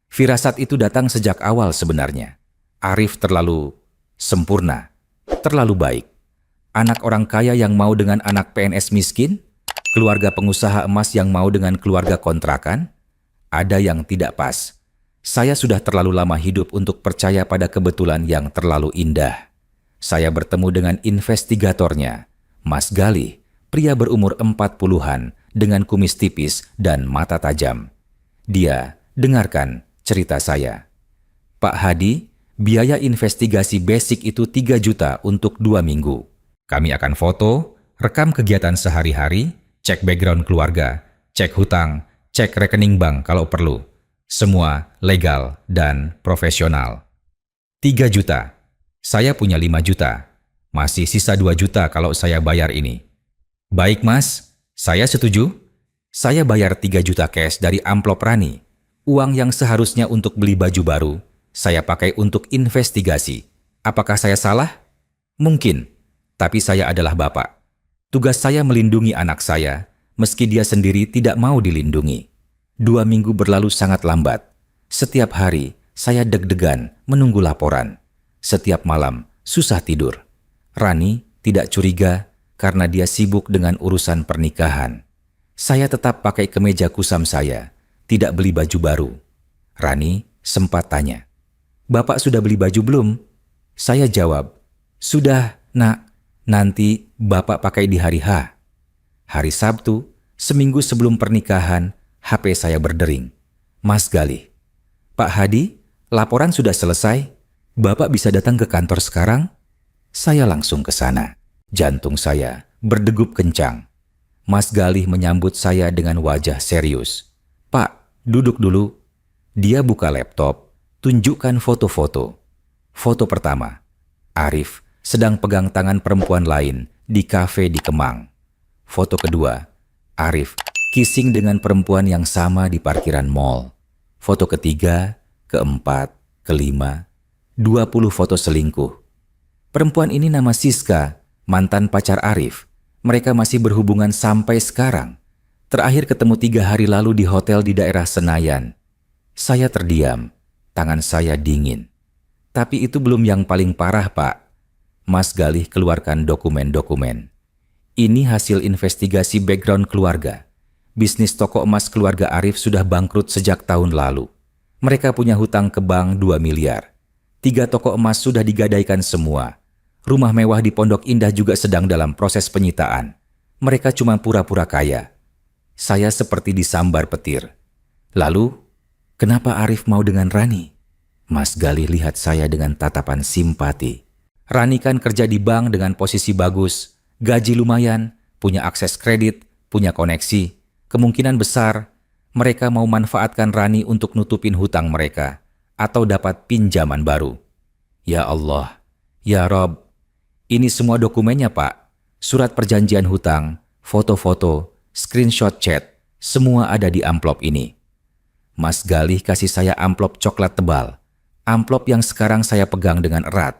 Firasat itu datang sejak awal sebenarnya. Arif terlalu sempurna, terlalu baik. Anak orang kaya yang mau dengan anak PNS miskin? Keluarga pengusaha emas yang mau dengan keluarga kontrakan? Ada yang tidak pas. Saya sudah terlalu lama hidup untuk percaya pada kebetulan yang terlalu indah. Saya bertemu dengan investigatornya, Mas Galih, pria berumur 40-an dengan kumis tipis dan mata tajam. Dia dengarkan cerita saya. Pak Hadi, biaya investigasi basic itu 3 juta untuk 2 minggu. Kami akan foto, rekam kegiatan sehari-hari, cek background keluarga, cek hutang, cek rekening bank kalau perlu. Semua legal dan profesional. 3 juta. Saya punya 5 juta. Masih sisa 2 juta kalau saya bayar ini. Baik mas, Saya setuju. Saya bayar 3 juta cash dari amplop Rani. Uang yang seharusnya untuk beli baju baru, saya pakai untuk investigasi. Apakah saya salah? Mungkin. Tapi saya adalah bapak. Tugas saya melindungi anak saya, meski dia sendiri tidak mau dilindungi. 2 minggu berlalu sangat lambat. Setiap hari, saya deg-degan menunggu laporan. Setiap malam, susah tidur. Rani tidak curiga karena dia sibuk dengan urusan pernikahan. Saya tetap pakai kemeja kusam saya, tidak beli baju baru. Rani sempat tanya, "Bapak sudah beli baju belum?" Saya jawab, "Sudah, Nak. Nanti Bapak pakai di hari H." Hari Sabtu, seminggu sebelum pernikahan, HP saya berdering. "Mas Galih, Pak Hadi, laporan sudah selesai. Bapak bisa datang ke kantor sekarang?" Saya langsung ke sana. Jantung saya berdegup kencang. Mas Galih menyambut saya dengan wajah serius. "Pak, duduk dulu." Dia buka laptop, tunjukkan foto-foto. Foto pertama, Arif sedang pegang tangan perempuan lain di kafe di Kemang. Foto kedua, Arif kissing dengan perempuan yang sama di parkiran mall. Foto ketiga, keempat, kelima, 20 foto selingkuh. Perempuan ini nama Siska, mantan pacar Arif. Mereka masih berhubungan sampai sekarang. Terakhir ketemu 3 hari lalu di hotel di daerah Senayan. Saya terdiam, tangan saya dingin. Tapi itu belum yang paling parah, Pak. Mas Galih keluarkan dokumen-dokumen. Ini hasil investigasi background keluarga. Bisnis toko emas keluarga Arif sudah bangkrut sejak tahun lalu. Mereka punya hutang ke bank 2 miliar. 3 toko emas sudah digadaikan semua. Rumah mewah di Pondok Indah juga sedang dalam proses penyitaan. Mereka cuma pura-pura kaya. Saya seperti disambar petir. Lalu, kenapa Arif mau dengan Rani? Mas Galih lihat saya dengan tatapan simpati. Rani kan kerja di bank dengan posisi bagus, gaji lumayan, punya akses kredit, punya koneksi. Kemungkinan besar, mereka mau manfaatkan Rani untuk nutupin hutang mereka atau dapat pinjaman baru. Ya Allah, ya Rob, ini semua dokumennya, Pak. Surat perjanjian hutang, foto-foto, screenshot chat, semua ada di amplop ini. Mas Galih kasih saya amplop coklat tebal. Amplop yang sekarang saya pegang dengan erat.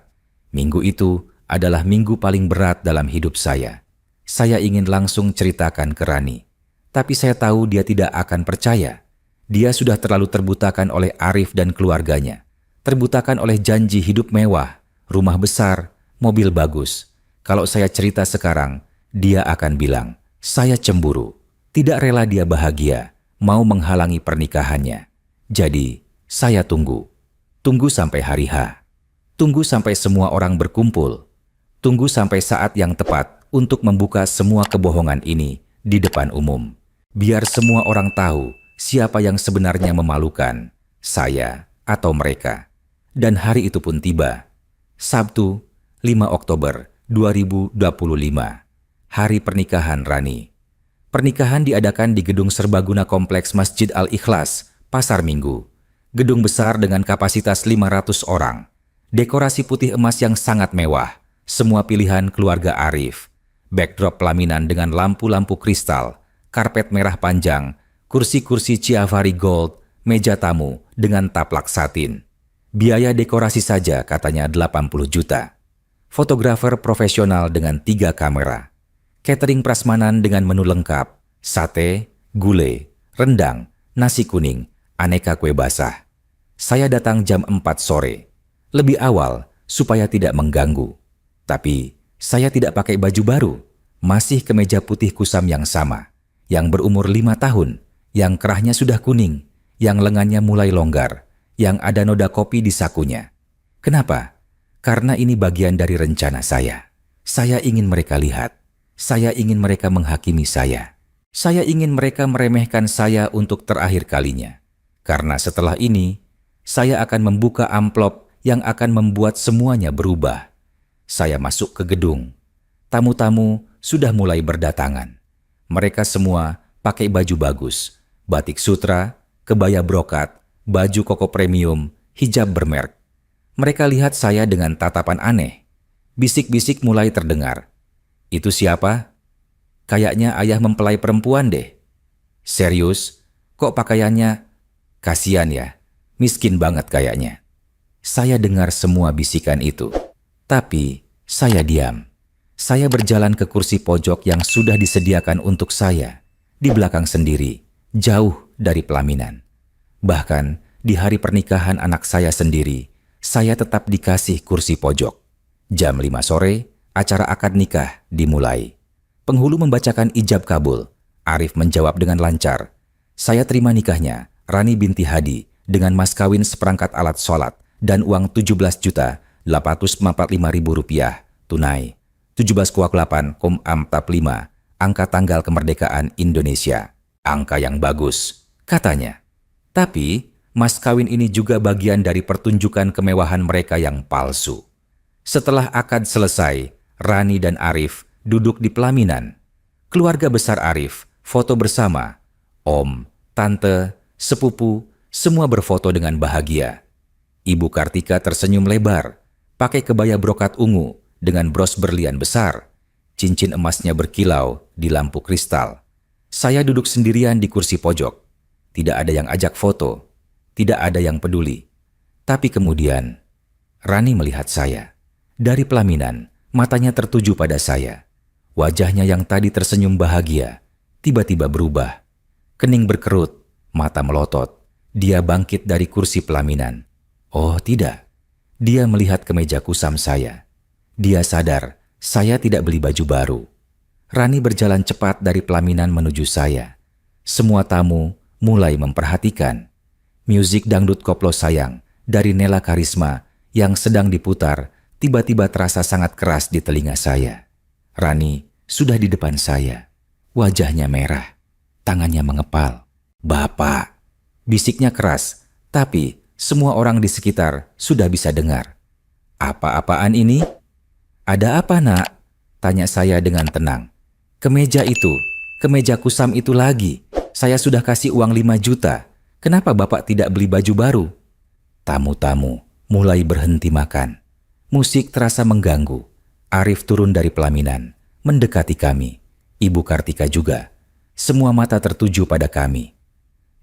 Minggu itu adalah minggu paling berat dalam hidup saya. Saya ingin langsung ceritakan ke Rani. Tapi saya tahu dia tidak akan percaya. Dia sudah terlalu terbutakan oleh Arif dan keluarganya. Terbutakan oleh janji hidup mewah, rumah besar, mobil bagus. Kalau saya cerita sekarang, dia akan bilang, saya cemburu. Tidak rela dia bahagia, mau menghalangi pernikahannya. Jadi, saya tunggu. Tunggu sampai hari H. Tunggu sampai semua orang berkumpul. Tunggu sampai saat yang tepat untuk membuka semua kebohongan ini di depan umum. Biar semua orang tahu siapa yang sebenarnya memalukan, saya atau mereka. Dan hari itu pun tiba. Sabtu, 5 Oktober 2025. Hari pernikahan Rani. Pernikahan diadakan di Gedung Serbaguna Kompleks Masjid Al-Ikhlas, Pasar Minggu. Gedung besar dengan kapasitas 500 orang. Dekorasi putih emas yang sangat mewah. Semua pilihan keluarga Arif. Backdrop pelaminan dengan lampu-lampu kristal, karpet merah panjang, kursi-kursi Chiavari Gold, meja tamu dengan taplak satin. Biaya dekorasi saja katanya 80 juta. Fotografer profesional dengan 3 kamera. Catering prasmanan dengan menu lengkap, sate, gulai, rendang, nasi kuning, aneka kue basah. Saya datang jam 4 sore. Lebih awal supaya tidak mengganggu. Tapi saya tidak pakai baju baru. Masih kemeja putih kusam yang sama. Yang berumur 5 tahun. Yang kerahnya sudah kuning. Yang lengannya mulai longgar. Yang ada noda kopi di sakunya. Kenapa? Karena ini bagian dari rencana saya. Saya ingin mereka lihat. Saya ingin mereka menghakimi saya. Saya ingin mereka meremehkan saya untuk terakhir kalinya. Karena setelah ini, saya akan membuka amplop yang akan membuat semuanya berubah. Saya masuk ke gedung. Tamu-tamu sudah mulai berdatangan. Mereka semua pakai baju bagus. Batik sutra, kebaya brokat, baju koko premium, hijab bermerek. Mereka lihat saya dengan tatapan aneh. Bisik-bisik mulai terdengar. Itu siapa? Kayaknya ayah mempelai perempuan deh. Serius? Kok pakaiannya? Kasian ya, miskin banget kayaknya. Saya dengar semua bisikan itu. Tapi saya diam. Saya berjalan ke kursi pojok yang sudah disediakan untuk saya. Di belakang sendiri, jauh dari pelaminan. Bahkan di hari pernikahan anak saya sendiri, saya tetap dikasih kursi pojok. Jam 5 sore, acara akad nikah dimulai. Penghulu membacakan ijab kabul. Arif menjawab dengan lancar. Saya terima nikahnya, Rani binti Hadi, dengan mas kawin seperangkat alat sholat dan uang 17.845.000 rupiah tunai. 17,8 Tap 5, angka tanggal kemerdekaan Indonesia. Angka yang bagus, katanya. Tapi, mas kawin ini juga bagian dari pertunjukan kemewahan mereka yang palsu. Setelah akad selesai, Rani dan Arif duduk di pelaminan. Keluarga besar Arif foto bersama. Om, tante, sepupu, semua berfoto dengan bahagia. Ibu Kartika tersenyum lebar, pakai kebaya brokat ungu dengan bros berlian besar. Cincin emasnya berkilau di lampu kristal. Saya duduk sendirian di kursi pojok. Tidak ada yang ajak foto, tidak ada yang peduli. Tapi kemudian, Rani melihat saya. Dari pelaminan, matanya tertuju pada saya. Wajahnya yang tadi tersenyum bahagia, tiba-tiba berubah. Kening berkerut, mata melotot. Dia bangkit dari kursi pelaminan. Oh tidak, dia melihat kemeja kusam saya. Dia sadar saya tidak beli baju baru. Rani berjalan cepat dari pelaminan menuju saya. Semua tamu mulai memperhatikan. Musik dangdut koplo sayang dari Nela Karisma yang sedang diputar tiba-tiba terasa sangat keras di telinga saya. Rani sudah di depan saya. Wajahnya merah, tangannya mengepal. "Bapak," bisiknya keras, tapi semua orang di sekitar sudah bisa dengar. "Apa-apaan ini?" "Ada apa, Nak?" tanya saya dengan tenang. "Kemeja itu, kemeja kusam itu lagi. Saya sudah kasih uang 5 juta. Kenapa Bapak tidak beli baju baru?" Tamu-tamu mulai berhenti makan. Musik terasa mengganggu. Arif turun dari pelaminan, mendekati kami. Ibu Kartika juga. Semua mata tertuju pada kami.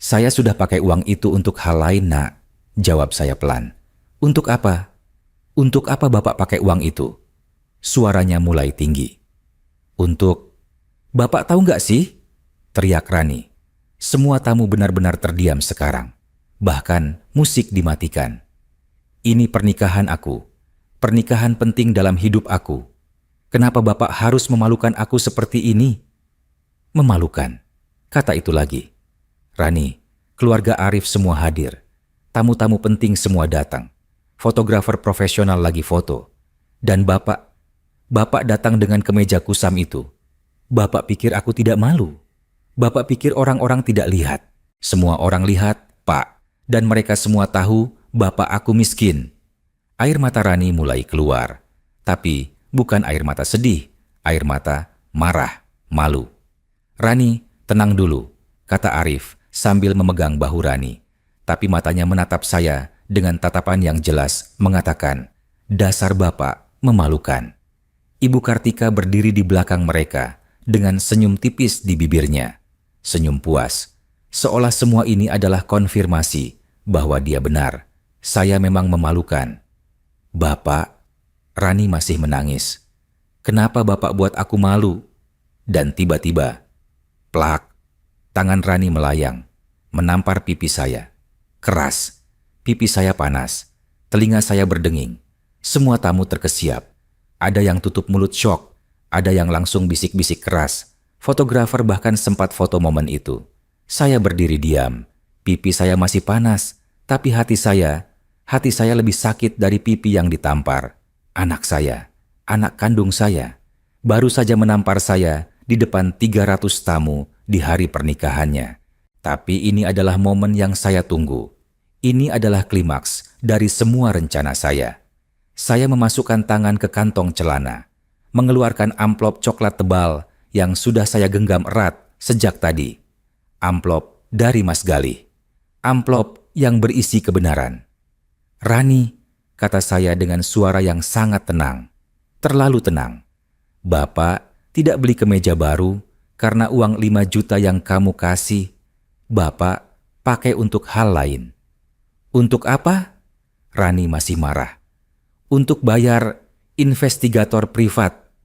"Saya sudah pakai uang itu untuk hal lain, Nak," jawab saya pelan. "Untuk apa? Untuk apa Bapak pakai uang itu?" Suaranya mulai tinggi. "Untuk..." "Bapak tahu nggak sih?" teriak Rani. Semua tamu benar-benar terdiam sekarang. Bahkan musik dimatikan. "Ini pernikahan aku. Pernikahan penting dalam hidup aku. Kenapa Bapak harus memalukan aku seperti ini?" "Memalukan," kata itu lagi. "Rani, keluarga Arif semua hadir. Tamu-tamu penting semua datang. Fotografer profesional lagi foto. Dan Bapak datang dengan kemeja kusam itu. Bapak pikir aku tidak malu? Bapak pikir orang-orang tidak lihat? Semua orang lihat, Pak. Dan mereka semua tahu Bapak aku miskin." Air mata Rani mulai keluar. Tapi bukan air mata sedih, air mata marah, malu. "Rani, tenang dulu," kata Arif sambil memegang bahu Rani. Tapi matanya menatap saya dengan tatapan yang jelas mengatakan, "Dasar Bapak memalukan." Ibu Kartika berdiri di belakang mereka dengan senyum tipis di bibirnya. Senyum puas, seolah semua ini adalah konfirmasi bahwa dia benar. Saya memang memalukan. "Bapak," Rani masih menangis. "Kenapa Bapak buat aku malu?" Dan tiba-tiba, plak, tangan Rani melayang, menampar pipi saya. Keras, pipi saya panas, telinga saya berdenging. Semua tamu terkesiap. Ada yang tutup mulut syok, ada yang langsung bisik-bisik keras. Fotografer bahkan sempat foto momen itu. Saya berdiri diam, pipi saya masih panas, tapi hati saya lebih sakit dari pipi yang ditampar. Anak saya, anak kandung saya, baru saja menampar saya di depan 300 tamu di hari pernikahannya. Tapi ini adalah momen yang saya tunggu. Ini adalah klimaks dari semua rencana saya. Saya memasukkan tangan ke kantong celana, mengeluarkan amplop coklat tebal yang sudah saya genggam erat sejak tadi. Amplop dari Mas Galih. Amplop yang berisi kebenaran. "Rani," kata saya dengan suara yang sangat tenang. Terlalu tenang. "Bapak tidak beli kemeja baru, karena uang 5 juta yang kamu kasih, Bapak pakai untuk hal lain. Untuk apa? Rani masih marah. Untuk bayar investigator privat